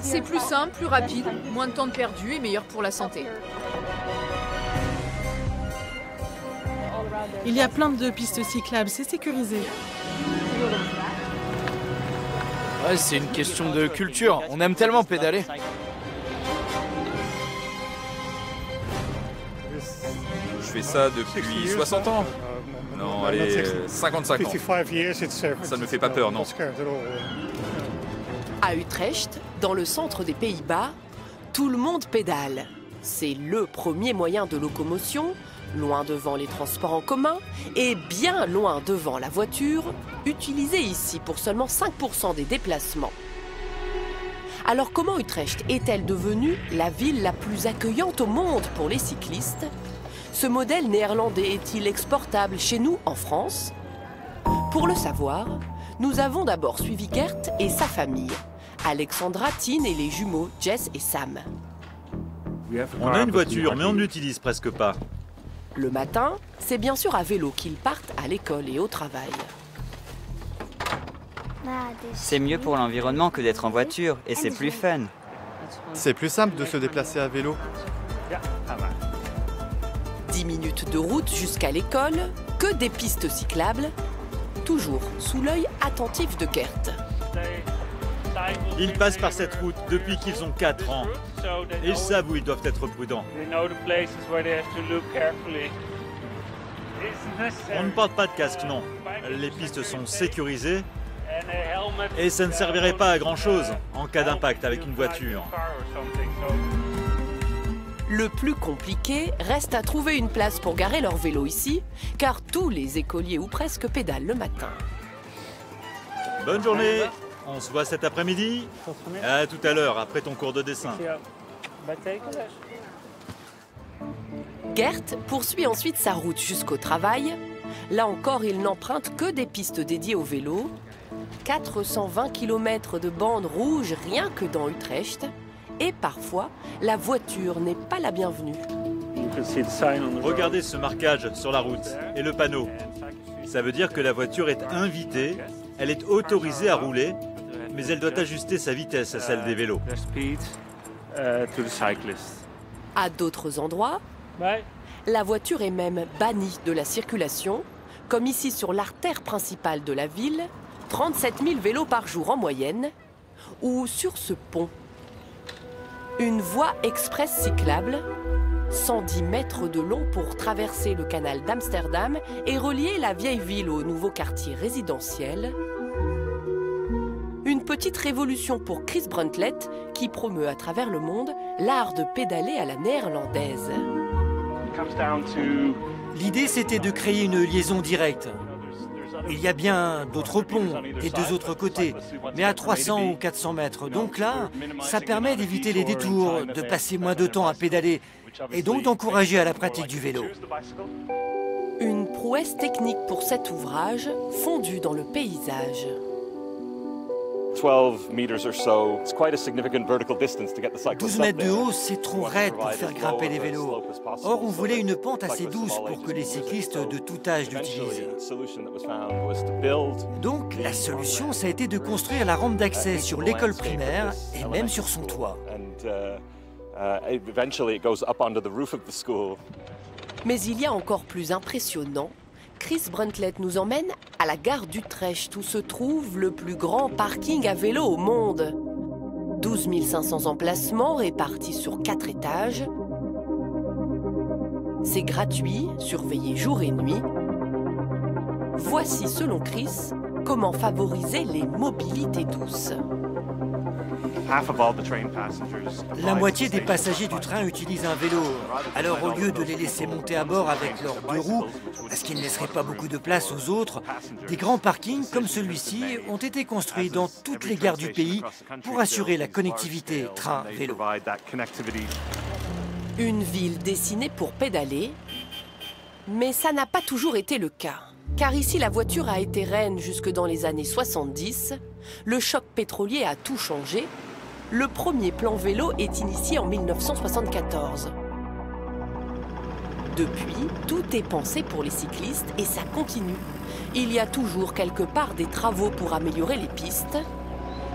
C'est plus simple, plus rapide, moins de temps de perdu et meilleur pour la santé. Il y a plein de pistes cyclables, c'est sécurisé. Ouais, c'est une question de culture. On aime tellement pédaler. Je fais ça depuis 60 ans. Non, allez, 55 ans. Ça ne me fait pas peur, non. À Utrecht, dans le centre des Pays-Bas, tout le monde pédale. C'est le premier moyen de locomotion, loin devant les transports en commun et bien loin devant la voiture, utilisée ici pour seulement 5% des déplacements. Alors comment Utrecht est-elle devenue la ville la plus accueillante au monde pour les cyclistes? Ce modèle néerlandais est-il exportable chez nous en France? Pour le savoir, nous avons d'abord suivi Gert et sa famille, Alexandra, Tin et les jumeaux Jess et Sam. On a une voiture, mais on ne l'utilise presque pas. Le matin, c'est bien sûr à vélo qu'ils partent à l'école et au travail. C'est mieux pour l'environnement que d'être en voiture, et c'est plus fun. C'est plus simple de se déplacer à vélo. 10 minutes de route jusqu'à l'école, que des pistes cyclables, toujours sous l'œil attentif de Gert. Ils passent par cette route depuis qu'ils ont 4 ans. Ils savent où ils doivent être prudents. On ne porte pas de casque, non. Les pistes sont sécurisées et ça ne servirait pas à grand-chose en cas d'impact avec une voiture. Le plus compliqué reste à trouver une place pour garer leur vélo ici, car tous les écoliers ou presque pédalent le matin. Bonne journée! On se voit cet après-midi. À tout à l'heure, après ton cours de dessin. Gert poursuit ensuite sa route jusqu'au travail. Là encore, il n'emprunte que des pistes dédiées au vélo. 420 km de bandes rouges rien que dans Utrecht. Et parfois, la voiture n'est pas la bienvenue. Regardez ce marquage sur la route et le panneau. Ça veut dire que la voiture est invitée, elle est autorisée à rouler, mais elle doit ajuster sa vitesse à celle des vélos. À d'autres endroits, la voiture est même bannie de la circulation, comme ici sur l'artère principale de la ville, 37 000 vélos par jour en moyenne, ou sur ce pont. Une voie express cyclable, 110 mètres de long pour traverser le canal d'Amsterdam et relier la vieille ville au nouveau quartier résidentiel. Une petite révolution pour Chris Bruntlet qui promeut à travers le monde l'art de pédaler à la néerlandaise. L'idée, c'était de créer une liaison directe. Il y a bien d'autres ponts des deux autres côtés, mais à 300 ou 400 mètres. Donc là, ça permet d'éviter les détours, de passer moins de temps à pédaler et donc d'encourager à la pratique du vélo. Une prouesse technique pour cet ouvrage fondu dans le paysage. 12 mètres de haut, c'est trop raide pour faire grimper les vélos. Or, on voulait une pente assez douce pour que les cyclistes de tout âge l'utilisent. Donc, la solution, ça a été de construire la rampe d'accès sur l'école primaire et même sur son toit. Mais il y a encore plus impressionnant. Chris Bruntlet nous emmène à la gare d'Utrecht où se trouve le plus grand parking à vélo au monde. 12 500 emplacements répartis sur 4 étages. C'est gratuit, surveillé jour et nuit. Voici, selon Chris, comment favoriser les mobilités douces. La moitié des passagers du train utilisent un vélo. Alors au lieu de les laisser monter à bord avec leurs deux roues, parce qu'ils ne laisseraient pas beaucoup de place aux autres, des grands parkings comme celui-ci ont été construits dans toutes les gares du pays pour assurer la connectivité train-vélo. Une ville dessinée pour pédaler, mais ça n'a pas toujours été le cas. Car ici, la voiture a été reine jusque dans les années 70. Le choc pétrolier a tout changé. Le premier plan vélo est initié en 1974. Depuis, tout est pensé pour les cyclistes et ça continue. il y a toujours quelque part des travaux pour améliorer les pistes.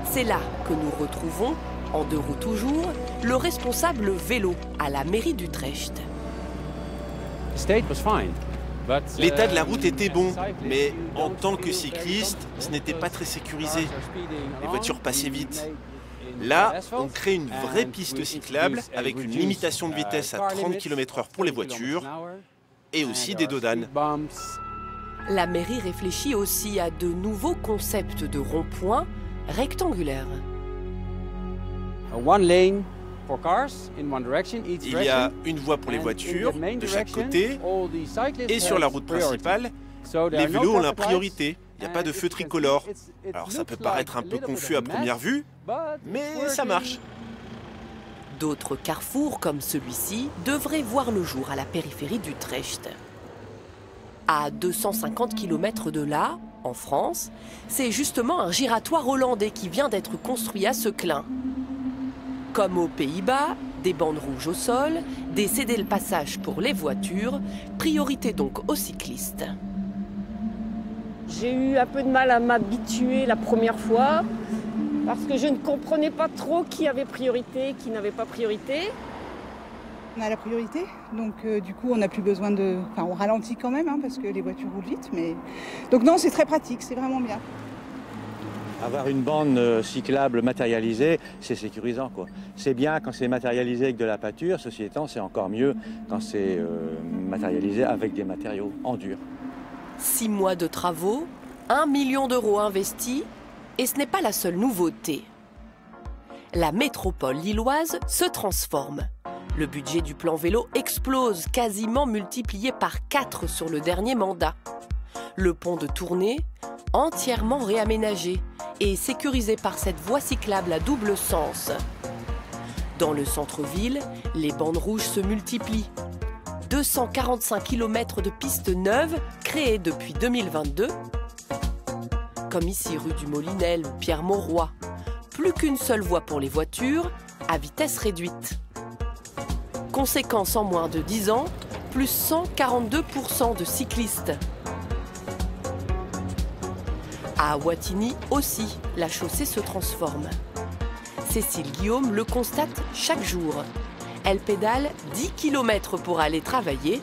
C'est là que nous retrouvons, en 2 roues toujours, le responsable vélo à la mairie d'Utrecht. L'état de la route était bon, mais en tant que cycliste, ce n'était pas très sécurisé. Les voitures passaient vite. Là, on crée une vraie piste cyclable avec une limitation de vitesse à 30 km/h pour les voitures et aussi des dodanes. La mairie réfléchit aussi à de nouveaux concepts de ronds-points rectangulaires. Il y a une voie pour les voitures de chaque côté et sur la route principale, les vélos ont la priorité. Il n'y a pas de feu tricolore. Alors ça peut paraître un peu confus à première vue, mais ça marche. D'autres carrefours comme celui-ci devraient voir le jour à la périphérie d'Utrecht. À 250 km de là, en France, c'est justement un giratoire hollandais qui vient d'être construit à Seclin. Comme aux Pays-Bas, des bandes rouges au sol, des cédés-le-passage pour les voitures, priorité donc aux cyclistes. J'ai eu un peu de mal à m'habituer la première fois parce que je ne comprenais pas trop qui avait priorité, qui n'avait pas priorité. On a la priorité, donc du coup on n'a plus besoin de... Enfin on ralentit quand même parce que les voitures roulent vite, mais... Donc non, c'est très pratique, c'est vraiment bien. Avoir une bande cyclable matérialisée, c'est sécurisant, quoi. C'est bien quand c'est matérialisé avec de la pâture, ceci étant, c'est encore mieux quand c'est matérialisé avec des matériaux en dur. 6 mois de travaux, 1 million d'euros investis, et ce n'est pas la seule nouveauté. La métropole lilloise se transforme. Le budget du plan vélo explose, quasiment multiplié par 4 sur le dernier mandat. Le pont de Tournai, entièrement réaménagé et sécurisé par cette voie cyclable à double sens. Dans le centre-ville, les bandes rouges se multiplient. 245 km de pistes neuves créées depuis 2022, comme ici rue du Molinel ou Pierre-Mauroy. Plus qu'une seule voie pour les voitures, à vitesse réduite. Conséquence en moins de 10 ans, plus 142% de cyclistes. À Wattignies aussi, la chaussée se transforme. Cécile Guillaume le constate chaque jour. Elle pédale 10 km pour aller travailler.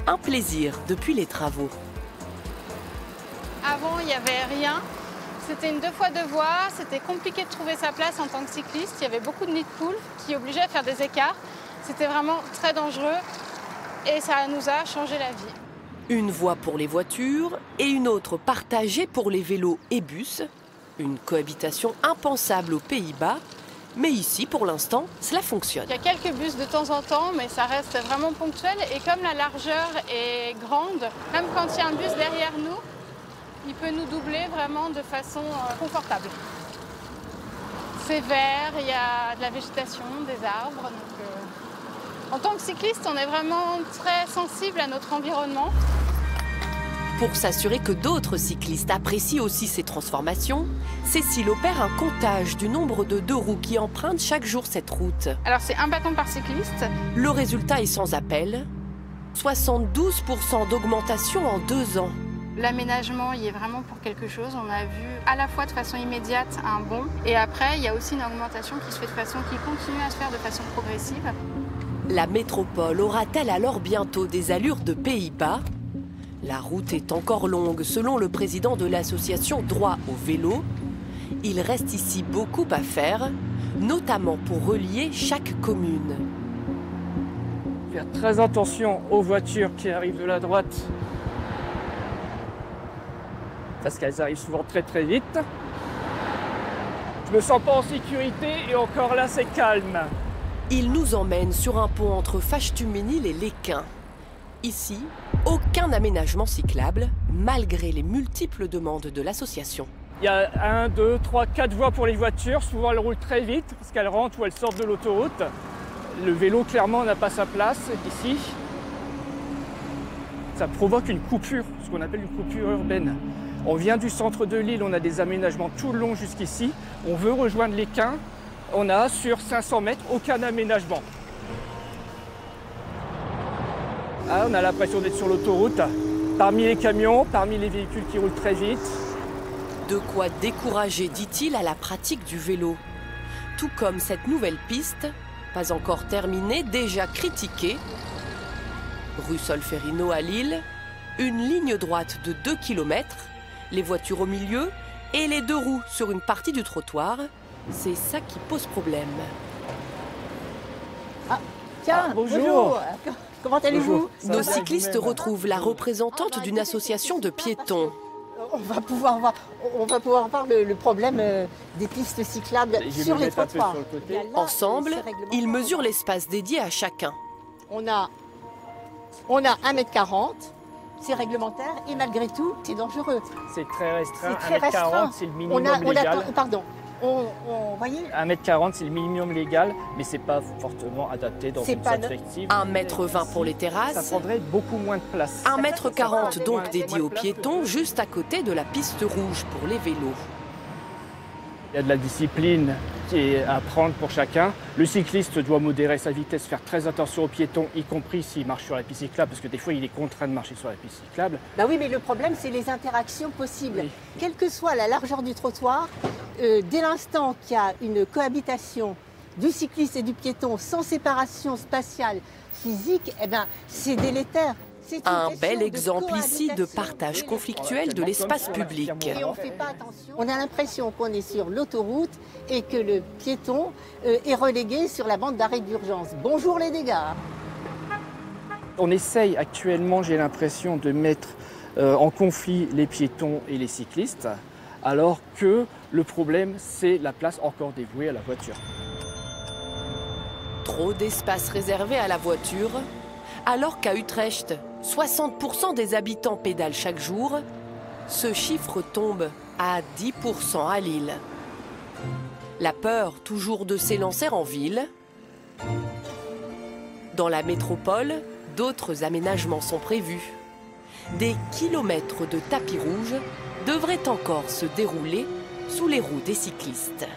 Un plaisir depuis les travaux. Avant, il n'y avait rien. C'était une 2 fois 2 voies. C'était compliqué de trouver sa place en tant que cycliste. Il y avait beaucoup de nids de poules qui obligeaient à faire des écarts. C'était vraiment très dangereux et ça nous a changé la vie. Une voie pour les voitures et une autre partagée pour les vélos et bus. Une cohabitation impensable aux Pays-Bas. Mais ici, pour l'instant, cela fonctionne. Il y a quelques bus de temps en temps, mais ça reste vraiment ponctuel. Et comme la largeur est grande, même quand il y a un bus derrière nous, il peut nous doubler vraiment de façon confortable. C'est vert, il y a de la végétation, des arbres. Donc, en tant que cycliste, on est vraiment très sensible à notre environnement. Pour s'assurer que d'autres cyclistes apprécient aussi ces transformations, Cécile opère un comptage du nombre de 2 roues qui empruntent chaque jour cette route. Alors c'est un bâton par cycliste. Le résultat est sans appel. 72% d'augmentation en 2 ans. L'aménagement y est vraiment pour quelque chose. On a vu à la fois de façon immédiate un bond et après il y a aussi une augmentation qui se fait de façon qui continue à se faire de façon progressive. La métropole aura-t-elle alors bientôt des allures de Pays-Bas ? La route est encore longue selon le président de l'association Droit au vélo. Il reste ici beaucoup à faire, notamment pour relier chaque commune. Faire très attention aux voitures qui arrivent de la droite, parce qu'elles arrivent souvent très très vite. Je me sens pas en sécurité et encore là c'est calme. Il nous emmène sur un pont entre Fâche-Tuménil et Lesquin. Ici, aucun aménagement cyclable, malgré les multiples demandes de l'association. Il y a 1, 2, 3, 4 voies pour les voitures. Souvent, elles roulent très vite parce qu'elles rentrent ou elles sortent de l'autoroute. Le vélo, clairement, n'a pas sa place ici. Ça provoque une coupure, ce qu'on appelle une coupure urbaine. On vient du centre de l'île, on a des aménagements tout le long jusqu'ici. On veut rejoindre Lesquin. On a sur 500 mètres aucun aménagement. Ah, on a l'impression d'être sur l'autoroute. Parmi les camions, parmi les véhicules qui roulent très vite. De quoi décourager, dit-il, à la pratique du vélo. Tout comme cette nouvelle piste, pas encore terminée, déjà critiquée. Rue Solferino à Lille, une ligne droite de 2 km, les voitures au milieu et les 2 roues sur une partie du trottoir. C'est ça qui pose problème. Ah, tiens, bonjour. Comment allez-vous? Nos cyclistes retrouvent la représentante d'une association de piétons. On va pouvoir voir le problème des pistes cyclables sur les trottoirs. Ensemble, ils mesurent l'espace dédié à chacun. On a 1,40 m, c'est réglementaire et malgré tout, c'est dangereux. C'est très restreint, C'est très 1,40 m, c'est le minimum légal. Voyez 1,40 m, c'est le minimum légal, mais c'est pas fortement adapté dans une zone collective. 1,20 m pour les terrasses. Ça prendrait beaucoup moins de place. 1,40 m donc dédié aux piétons, juste à côté de la piste rouge pour les vélos. Il y a de la discipline qui est à prendre pour chacun. Le cycliste doit modérer sa vitesse, faire très attention aux piétons, y compris s'il marche sur la piste cyclable, parce que des fois il est contraint de marcher sur la piste cyclable. Bah oui, mais le problème c'est les interactions possibles. Oui. Quelle que soit la largeur du trottoir, dès l'instant qu'il y a une cohabitation du cycliste et du piéton sans séparation spatiale, physique, eh ben, c'est délétère. Un bel exemple ici de partage conflictuel de l'espace public. Et on fait pas attention. On a l'impression qu'on est sur l'autoroute et que le piéton est relégué sur la bande d'arrêt d'urgence. Bonjour les dégâts. On essaye actuellement, j'ai l'impression, de mettre en conflit les piétons et les cyclistes, alors que le problème, c'est la place encore dévouée à la voiture. Trop d'espace réservé à la voiture, alors qu'à Utrecht, 60% des habitants pédalent chaque jour, ce chiffre tombe à 10% à Lille. La peur toujours de s'élancer en ville. Dans la métropole, d'autres aménagements sont prévus. Des kilomètres de tapis rouges devraient encore se dérouler sous les roues des cyclistes.